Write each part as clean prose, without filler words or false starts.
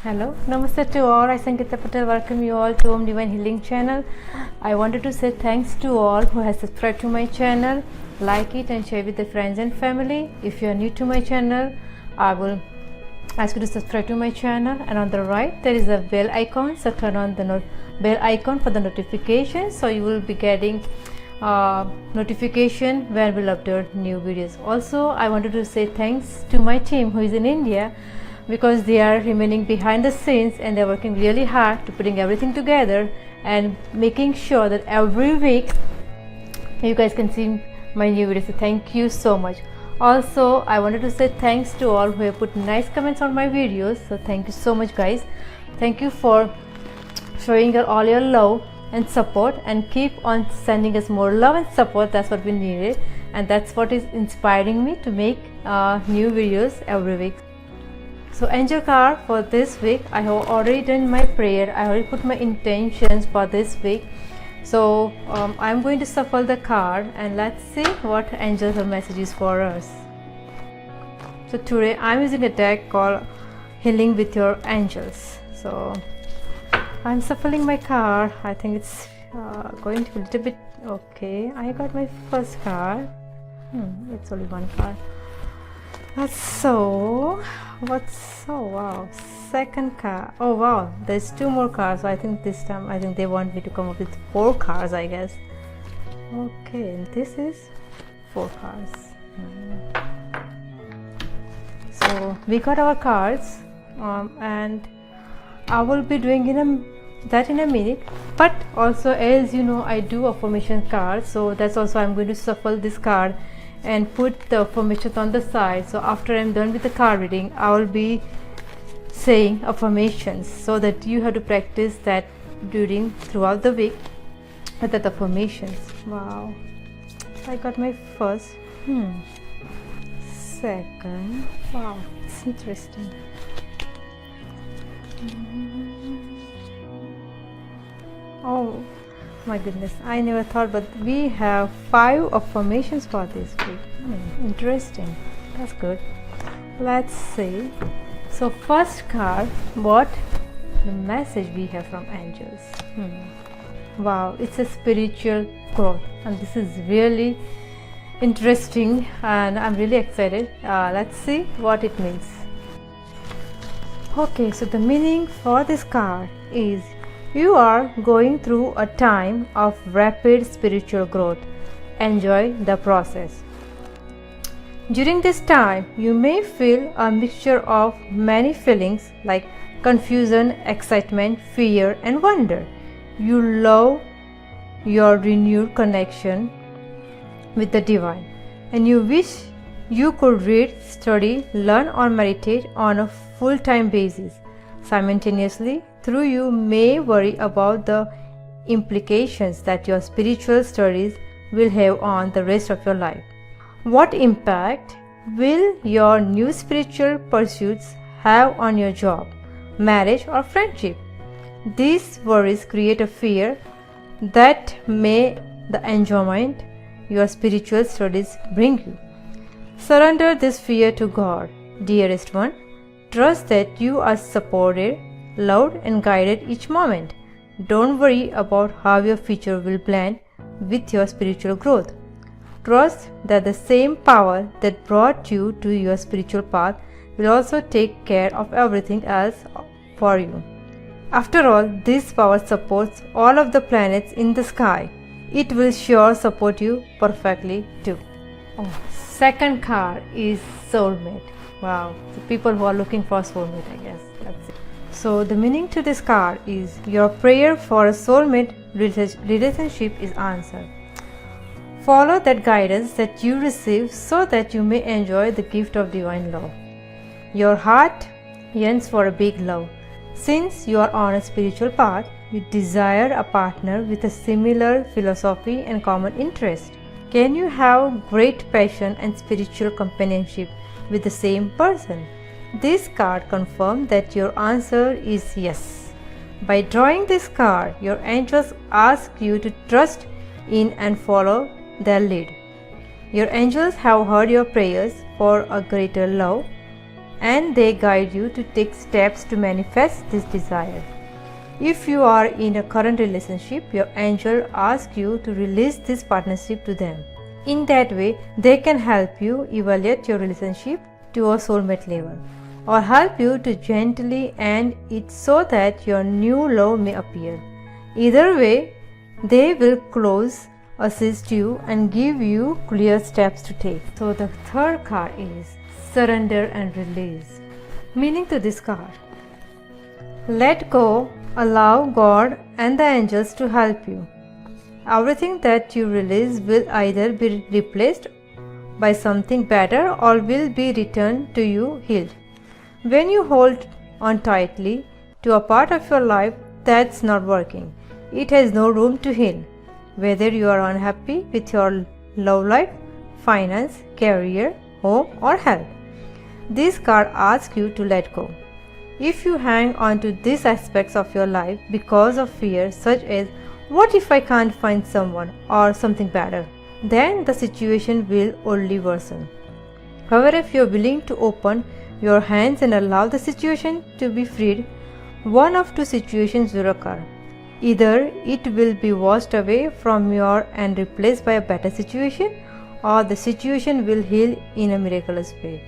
Hello, Namaste to all. I Sangeeta Patel welcome you all to Om Divine Healing channel. I wanted to say thanks to all who has subscribed to my channel, like it and share with the friends and family. If you are new to my channel, I will ask you to subscribe to my channel, and on the right there is a bell icon, so turn on the bell icon for the notifications, so you will be getting notification when we'll upload new videos. Also, I wanted to say thanks to my team who is in India, because they are remaining behind the scenes and they're working really hard to putting everything together and making sure that every week you guys can see my new videos. So thank you so much. Also, I wanted to say thanks to all who have put nice comments on my videos. So thank you so much, guys. Thank you for showing all your love and support, and keep on sending us more love and support. That's what we needed, and that's what is inspiring me to make new videos every week. So angel card for this week, I have already done my prayer. I already put my intentions for this week. So I'm going to shuffle the card and let's see what angels have messages for us. So today I'm using a deck called Healing with Your Angels. So I'm shuffling my card. I think it's going to be a little bit okay. I got my first card. It's only one card. Wow, second card. Oh wow, there's two more cards. So I think this time they want me to come up with 4 cards, I guess. Okay, and this is 4 cards. So we got our cards, and I will be doing that in a minute. But also, as you know, I do affirmation cards, so that's also I'm going to shuffle this card and put the affirmations on the side. So after I'm done with the card reading, I will be saying affirmations, so that you have to practice that throughout the week with the affirmations. Wow, I got my first, second. Wow, it's interesting. Oh my goodness, I never thought, but we have 5 affirmations for this week. Interesting, that's good. Let's see. So first card, what the message we have from angels. Wow, it's a spiritual growth, and this is really interesting and I'm really excited. Let's see what it means. Okay, so the meaning for this card is: you are going through a time of rapid spiritual growth. Enjoy the process. During this time, you may feel a mixture of many feelings like confusion, excitement, fear, and wonder. You love your renewed connection with the divine, and you wish you could read, study, learn, or meditate on a full-time basis. Simultaneously, through you may worry about the implications that your spiritual studies will have on the rest of your life. What impact will your new spiritual pursuits have on your job, marriage, or friendship? These worries create a fear that may the enjoyment your spiritual studies bring you. Surrender this fear to God, dearest one. Trust that you are supported, loved, and guided each moment. Don't worry about how your future will blend with your spiritual growth. Trust that the same power that brought you to your spiritual path will also take care of everything else for you. After all, this power supports all of the planets in the sky. It will sure support you perfectly too. Second card is soulmate. Wow, so people who are looking for a soulmate, I guess. That's it. So the meaning to this card is: your prayer for a soulmate relationship is answered. Follow that guidance that you receive so that you may enjoy the gift of divine love. Your heart yearns for a big love. Since you are on a spiritual path, you desire a partner with a similar philosophy and common interest. Can you have great passion and spiritual companionship with the same person? This card confirms that your answer is yes. By drawing this card, your angels ask you to trust in and follow their lead. Your angels have heard your prayers for a greater love and they guide you to take steps to manifest this desire. If you are in a current relationship, your angel asks you to release this partnership to them. In that way, they can help you evaluate your relationship to a soulmate level, or help you to gently end it so that your new love may appear. Either way, they will close, assist you, and give you clear steps to take. So the third card is surrender and release. Meaning to this card: let go, allow God and the angels to help you. Everything that you release will either be replaced by something better or will be returned to you healed. When you hold on tightly to a part of your life that's not working, it has no room to heal. Whether you are unhappy with your love life, finance, career, home, or health, this card asks you to let go. If you hang on to these aspects of your life because of fear, such as what if I can't find someone or something better, then the situation will only worsen. However, if you are willing to open your hands and allow the situation to be freed, one of two situations will occur. Either it will be washed away from you and replaced by a better situation, or the situation will heal in a miraculous way.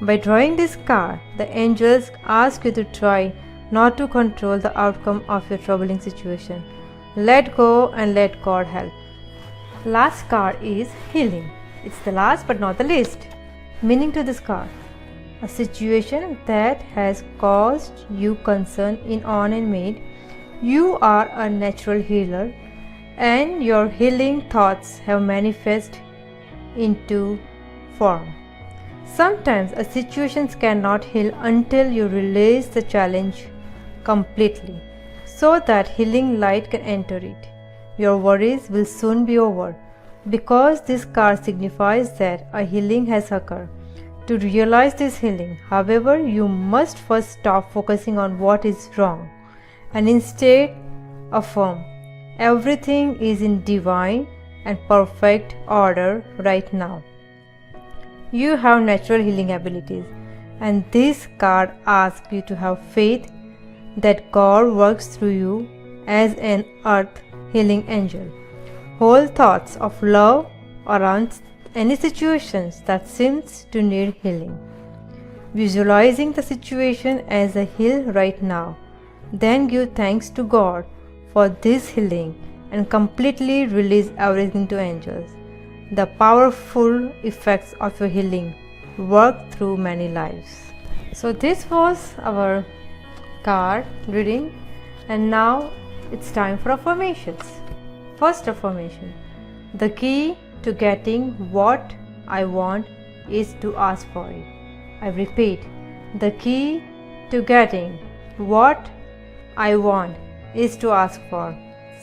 By drawing this card, the angels ask you to try not to control the outcome of your troubling situation. Let go and let God help. Last card is healing. It's the last but not the least. Meaning to this card: a situation that has caused you concern in on and made. You are a natural healer, and your healing thoughts have manifested into form. Sometimes a situation cannot heal until you release the challenge completely, so that healing light can enter it. Your worries will soon be over, because this card signifies that a healing has occurred. To realize this healing, however, you must first stop focusing on what is wrong and instead affirm, everything is in divine and perfect order right now. You have natural healing abilities, and this card asks you to have faith that God works through you as an earth healing angel. Hold thoughts of love around any situations that seems to need healing, visualizing the situation as a heal right now. Then give thanks to God for this healing and completely release everything to angels. The powerful effects of your healing work through many lives. So this was our card reading, and now it's time for affirmations. First affirmation: the key to getting what I want is to ask for it. I repeat, the key to getting what I want is to ask for.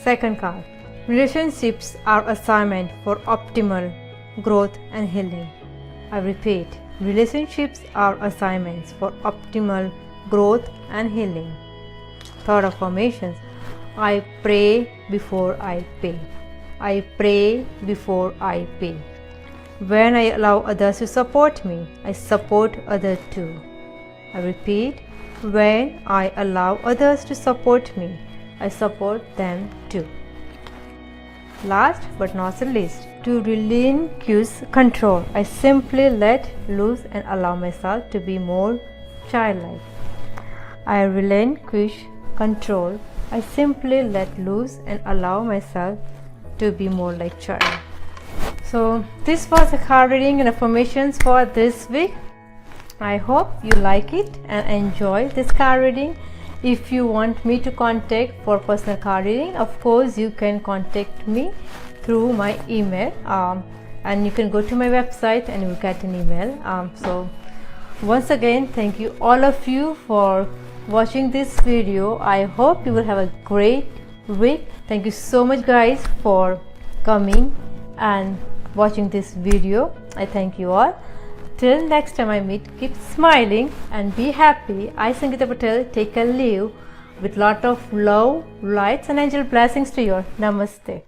Second card: relationships are assignment for optimal growth and healing. I repeat, relationships are assignments for optimal growth and healing. Third affirmations: I pray before I pay. I pray before I pay. When I allow others to support me, I support others too. I repeat, when I allow others to support me, I support them too. Last but not the least, to relinquish control, I simply let loose and allow myself to be more childlike. I relinquish control, I simply let loose and allow myself to be more like child. So this was a card reading and affirmations for this week. I hope you like it and enjoy this card reading. If you want me to contact for personal card reading, of course you can contact me through my email, and you can go to my website and you will get an email. So once again, thank you all of you for watching this video. I hope you will have a great week. Thank you so much guys for coming and watching this video. I thank you all. Till next time I meet, keep smiling and be happy. I, Sangeeta Patel, take a leave with lot of love, lights and angel blessings to you. Namaste.